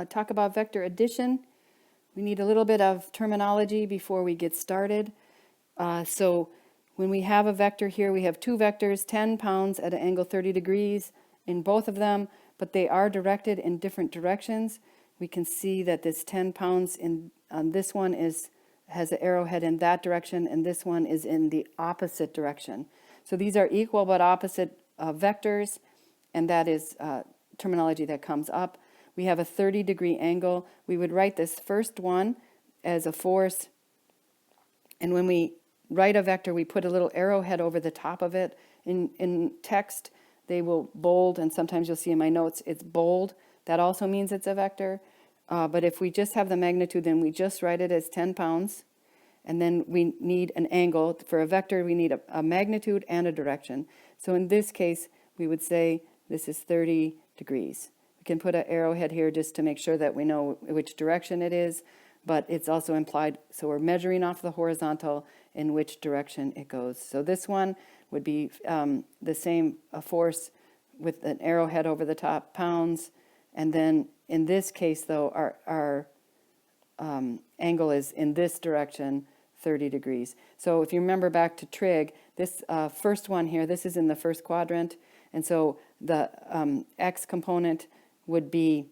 talk about vector addition. We need a little bit of terminology before we get started. So when we have a vector here, we have two vectors, 10 pounds at an angle 30 degrees in both of them, but they are directed in different directions. We can see that this 10 pounds on this one has an arrowhead in that direction, and this one is in the opposite direction. So these are equal but opposite vectors, and that is terminology that comes up. We have a 30-degree angle. We would write this first one as a force, and when we write a vector, we put a little arrowhead over the top of it. In text, they will bold, and sometimes you'll see in my notes it's bold. That also means it's a vector. But if we just have the magnitude, then we just write it as 10 pounds. And then we need an angle. For a vector, we need a magnitude and a direction. So in this case, we would say this is 30 degrees. We can put an arrowhead here just to make sure that we know which direction it is, but it's also implied, so we're measuring off the horizontal in which direction it goes. So this one would be the same force with an arrowhead over the top, pounds, and then in this case, though, our angle is in this direction, 30 degrees. So if you remember back to trig, this first one here, this is in the first quadrant, and so the x component would be,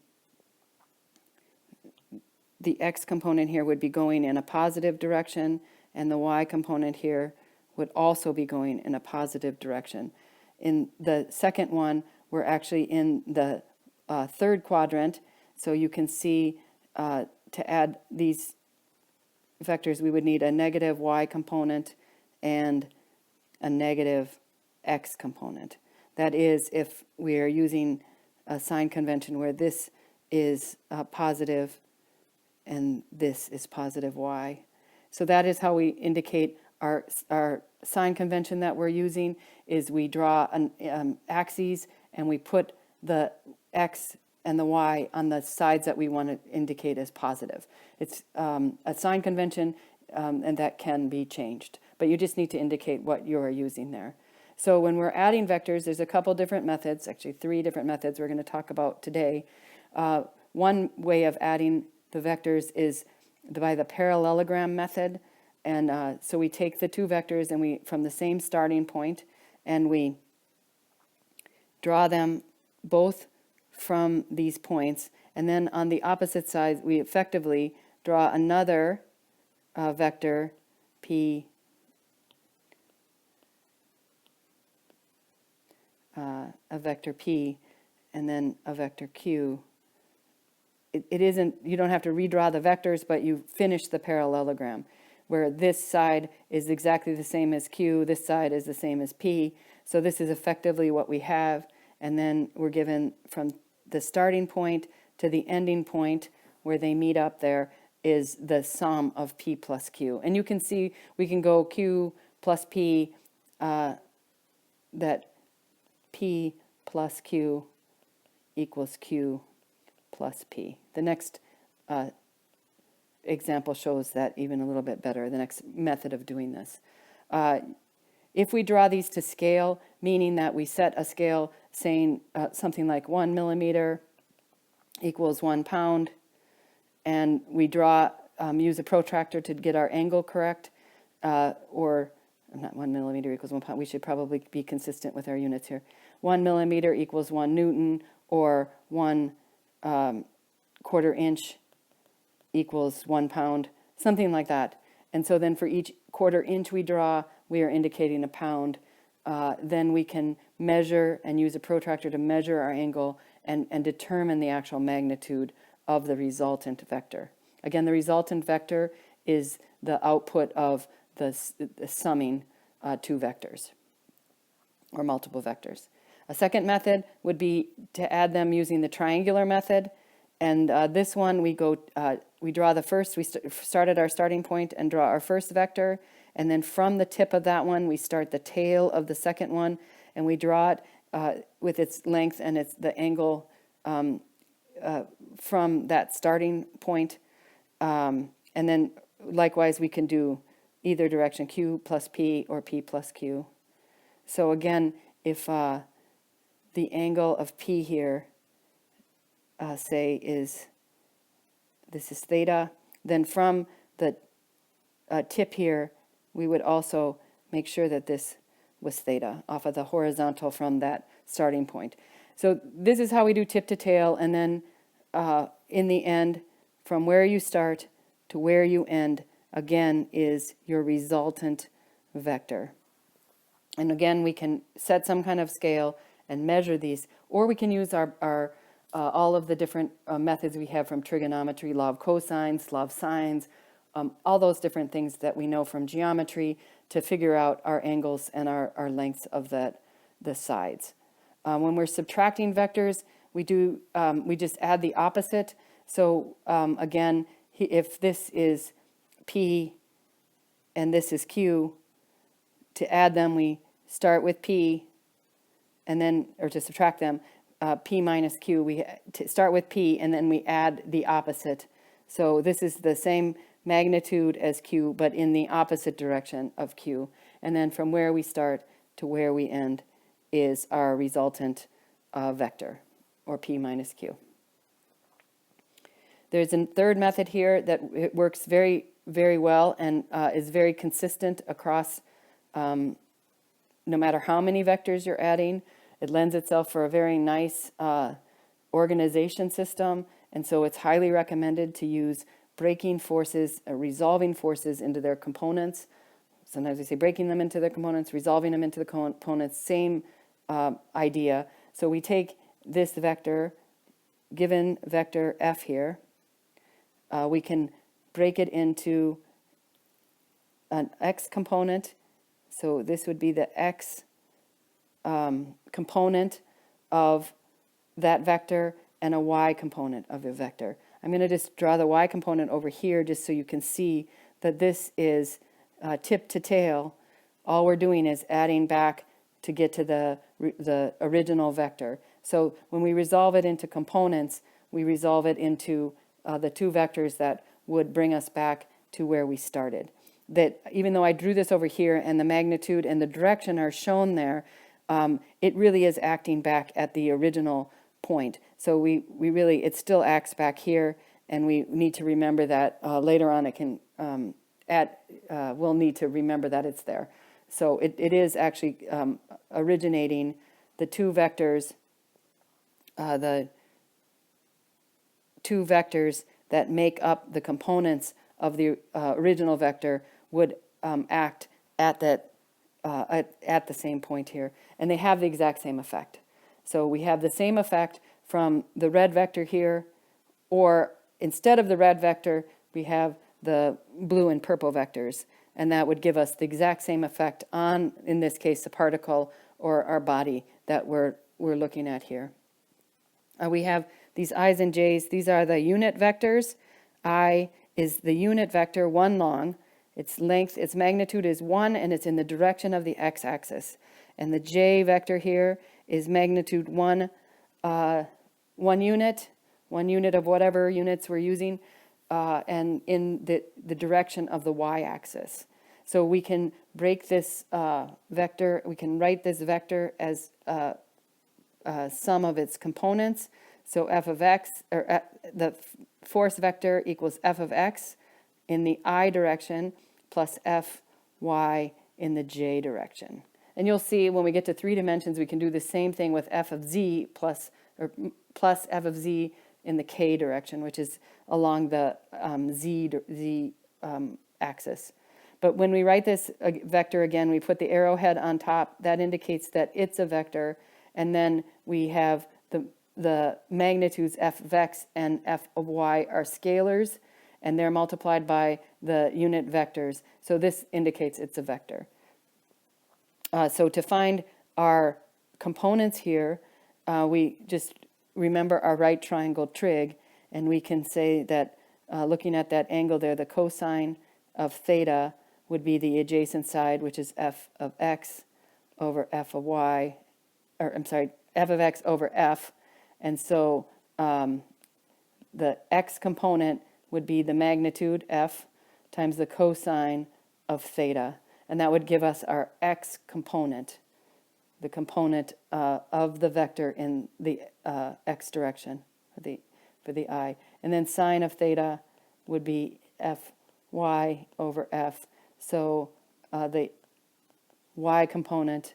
the x component here would be going in a positive direction, and the y component here would also be going in a positive direction. In the second one, we're actually in the third quadrant, so you can see to add these vectors, we would need a negative y component and a negative x component. That is, if we are using a sign convention where this is positive and this is positive y. So that is how we indicate our sign convention that we're using, is we draw an axes and we put the x and the y on the sides that we want to indicate as positive. It's a sign convention, and that can be changed, but you just need to indicate what you are using there. So when we're adding vectors, there's a couple different methods, actually 3 different methods we're going to talk about today. One way of adding the vectors is by the parallelogram method, and so we take the two vectors and we from the same starting point, and we draw them both from these points, and then on the opposite side we effectively draw another vector p, a vector p, and then a vector q. It isn't, you don't have to redraw the vectors, but you finish the parallelogram, where this side is exactly the same as q, this side is the same as p. So this is effectively what we have, and then we're given from the starting point to the ending point where they meet up there is the sum of p plus q. And you can see we can go q plus p, that p plus q equals q plus p. The next example shows that even a little bit better, the next method of doing this. If we draw these to scale, meaning that we set a scale saying something like 1 millimeter equals 1 pound, and we draw, use a protractor to get our angle correct, or not 1 millimeter equals 1 pound, we should probably be consistent with our units here. 1 millimeter equals 1 Newton, or 1 quarter inch equals 1 pound, something like that. And so then for each quarter inch we draw, we are indicating a pound. Then we can measure and use a protractor to measure our angle and determine the actual magnitude of the resultant vector. Again, the resultant vector is the output of the summing two vectors or multiple vectors. A second method would be to add them using the triangular method. And this one, we draw the first, we start at our starting point and draw our first vector. And then from the tip of that one, we start the tail of the second one, and we draw it with its length and the angle from that starting point. And then likewise, we can do either direction, q plus p or p plus q. So again, if the angle of p here, say, is this is theta. Then from the tip here, we would also make sure that this was theta off of the horizontal from that starting point. So this is how we do tip to tail, and then in the end, from where you start to where you end, again, is your resultant vector. And again, we can set some kind of scale and measure these, or we can use our all of the different methods we have from trigonometry, law of cosines, law of sines, all those different things that we know from geometry to figure out our angles and our lengths of the sides. When we're subtracting vectors, we just add the opposite. So again, if this is P and this is Q, to add them, we start with P, and then, or to subtract them, P minus Q, we start with P, and then we add the opposite. So this is the same magnitude as Q, but in the opposite direction of Q. And then from where we start to where we end is our resultant vector, or P minus Q. There's a third method here that it works very, very well and is very consistent across no matter how many vectors you're adding. It lends itself for a very nice organization system, and so it's highly recommended to use breaking forces, resolving forces into their components. Sometimes we say breaking them into their components, resolving them into the components, same idea. So we take this vector, given vector f here, we can break it into an x component. So this would be the x component of that vector and a y component of the vector. I'm going to just draw the y component over here just so you can see that this is tip to tail. All we're doing is adding back to get to the original vector. So when we resolve it into components, we resolve it into the two vectors that would bring us back to where we started. That even though I drew this over here and the magnitude and the direction are shown there, it really is acting back at the original point. So we really, it still acts back here, and we need to remember that later on it can, we'll need to remember that it's there. So it is actually originating the two vectors that make up the components of the original vector would act at that at the same point here, and they have the exact same effect. So we have the same effect from the red vector here, or instead of the red vector, we have the blue and purple vectors, and that would give us the exact same effect on, in this case, the particle or our body that we're looking at here. We have these i's and j's. These are the unit vectors. I is the unit vector, 1 long. Its length, its magnitude is 1, and it's in the direction of the x-axis. And the j vector here is magnitude 1 unit of whatever units we're using, and in the direction of the y-axis. So we can break this vector, we can write this vector as sum of its components. So f of x, or the force vector equals f of x in the I direction plus f y in the j direction. And you'll see when we get to 3 dimensions, we can do the same thing with f of z plus f of z in the k direction, which is along the z axis. But when we write this vector again, we put the arrowhead on top. That indicates that it's a vector. And then we have the magnitudes f of x and f of y are scalars, and they're multiplied by the unit vectors. So this indicates it's a vector. So to find our components here, we just remember our right triangle trig, and we can say that looking at that angle there, the cosine of theta would be the adjacent side, which is f of x over f of y, or I'm sorry, f of x over f. And so the x component would be the magnitude f times the cosine of theta. And that would give us our x component, the component of the vector in the x direction, the for the I. And then sine of theta would be Fy over F. So the y component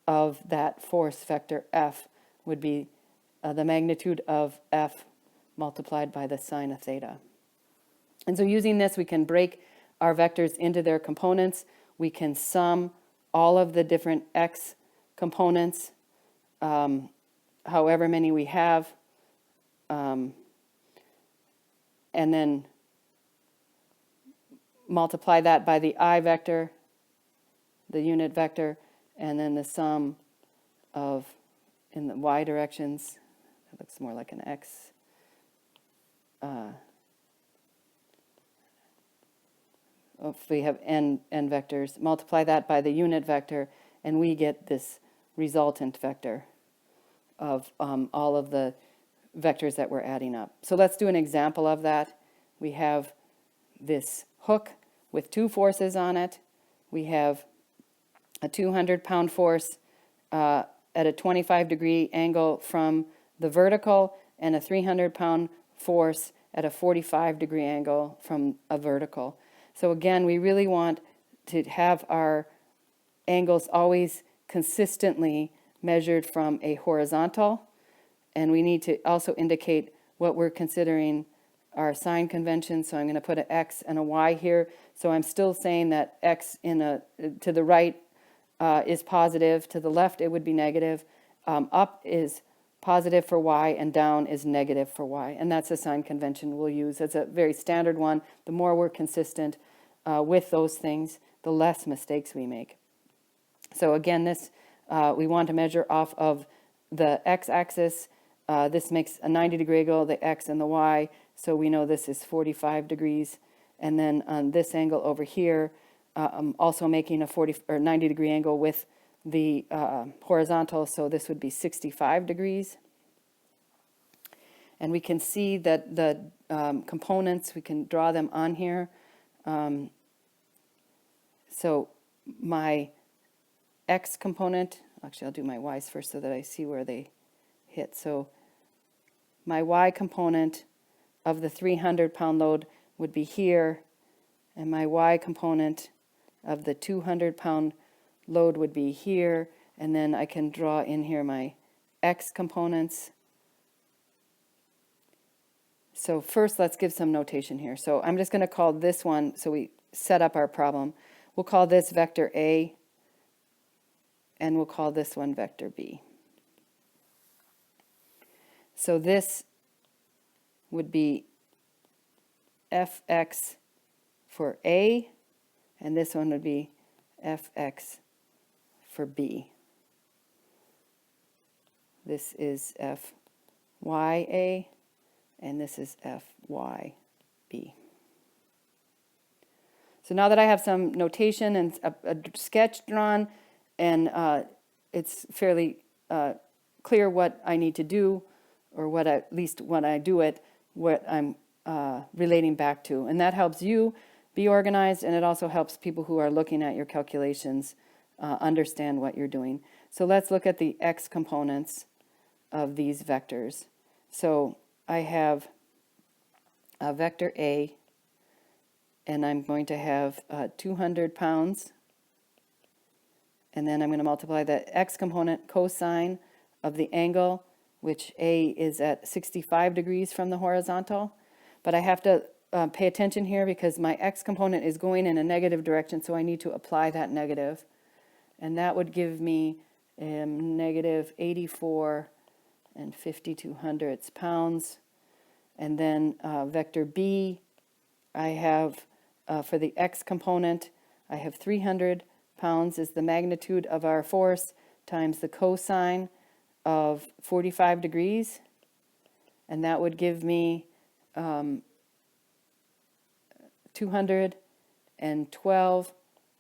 of that force vector F would be the magnitude of F multiplied by the sine of theta. And so using this, we can break our vectors into their components. We can sum all of the different x components, however many we have, and then multiply that by the I vector, the unit vector, and then the sum of, in the y directions, that looks more like an x. If we have n vectors, multiply that by the unit vector, and we get this resultant vector of all of the vectors that we're adding up. So let's do an example of that. We have this hook with two forces on it. We have a 200-pound force at a 25-degree angle from the vertical, and a 300-pound force at a 45-degree angle from a vertical. So again, we really want to have our angles always consistently measured from a horizontal, and we need to also indicate what we're considering our sign convention. So I'm going to put an X and a Y here. So I'm still saying that X to the right is positive, to the left it would be negative, up is positive for Y, and down is negative for Y. And that's a sign convention we'll use. It's a very standard one. The more we're consistent with those things, the less mistakes we make. So again, this we want to measure off of the x-axis. This makes a 90-degree angle, the x and the y, so we know this is 45 degrees. And then on this angle over here, I'm also making a 90-degree angle with the horizontal, so this would be 65 degrees. And we can see that the components, we can draw them on here. So my x component, actually I'll do my y's first so that I see where they hit. So my y component of the 300-pound load would be here, and my y component of the 200-pound load would be here, and then I can draw in here my x components. So first let's give some notation here. So I'm just going to call this one, so we set up our problem. We'll call this vector A, and we'll call this one vector B. So this would be Fx for A, and this one would be Fx for B. This is Fya, and this is Fyb. So now that I have some notation and a sketch drawn, and it's fairly clear what I need to do, or what at least when I do it, what I'm relating back to. And that helps you be organized, and it also helps people who are looking at your calculations understand what you're doing. So let's look at the x components of these vectors. So I have a vector A, and I'm going to have 200 pounds, and then I'm going to multiply the x component cosine of the angle, which A is at 65 degrees from the horizontal. But I have to pay attention here because my x component is going in a negative direction, so I need to apply that negative. And that would give me negative 84 and 52 pounds. And then vector B, I have, for the x component, I have 300 pounds is the magnitude of our force times the cosine of 45 degrees. And that would give me 212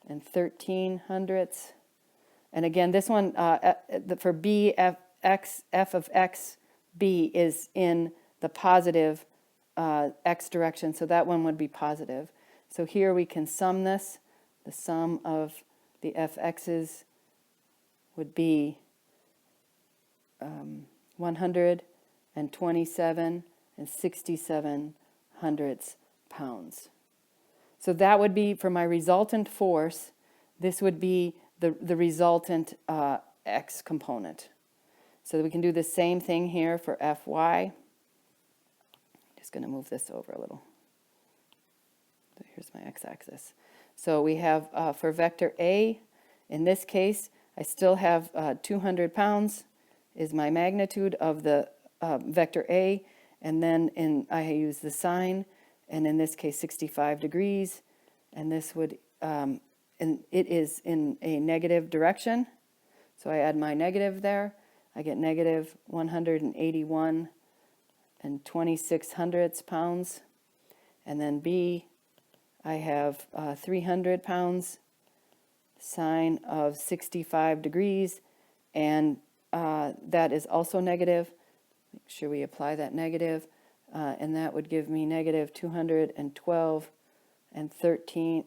and 1300ths. And again, this one for B, f of x, B is in the positive x direction, so that one would be positive. So here we can sum this. The sum of the fx's would be 127 and 67 pounds. So that would be for my resultant force. This would be the resultant X component. So we can do the same thing here for Fy. Just going to move this over a little. Here's my x-axis. So we have for vector A, in this case, I still have 200 pounds is my magnitude of the vector A, and then I use the sign, and in this case 65 degrees, and this would, and it is in a negative direction, so I add my negative there. I get negative 181 and 26 pounds, and then B, I have 300 pounds, sine of 65 degrees, and that is also negative. Make sure we apply that negative, and that would give me negative 212 and 13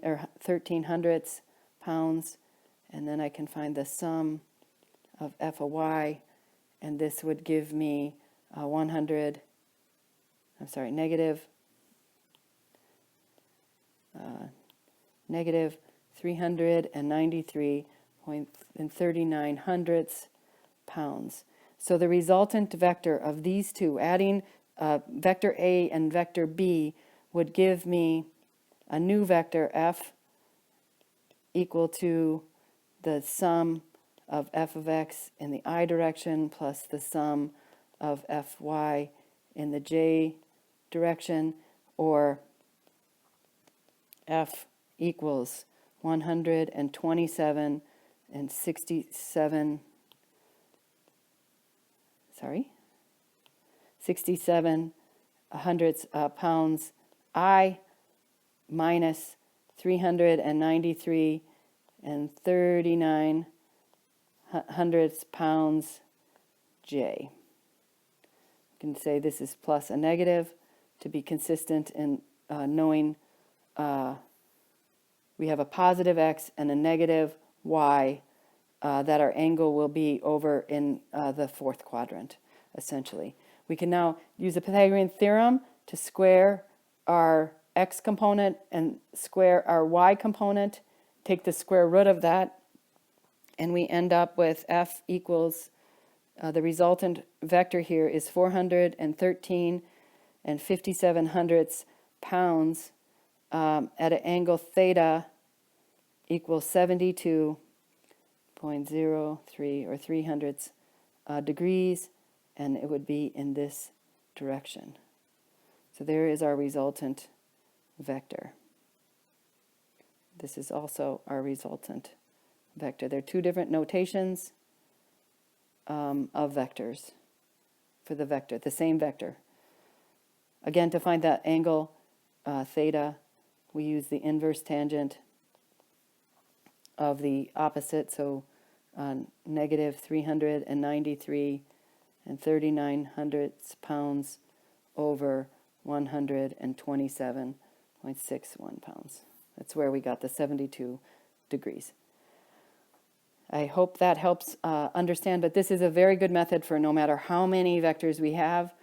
pounds, and then I can find the sum of f of y, and this would give me negative 393.39 pounds. So the resultant vector of these two, adding vector A and vector B, would give me a new vector f equal to the sum of f of x in the I direction plus the sum of fy in the j direction, or f equals 127 and 67 pounds I minus 393 and 39 pounds j. You can say this is plus a negative to be consistent in knowing we have a positive x and a negative y, that our angle will be over in the fourth quadrant, essentially. We can now use the Pythagorean theorem to square our x component and square our y component, take the square root of that, and we end up with f equals, the resultant vector here is 413 and 57 pounds at an angle theta equals 72.03 or 300 degrees, and it would be in this direction. So there is our resultant vector. This is also our resultant vector. There are two different notations of vectors for the vector, the same vector. Again, to find that angle theta, we use the inverse tangent of the opposite, so negative 393 and 39 pounds over 127.61 pounds. That's where we got the 72 degrees. I hope that helps understand, but this is a very good method for no matter how many vectors we have.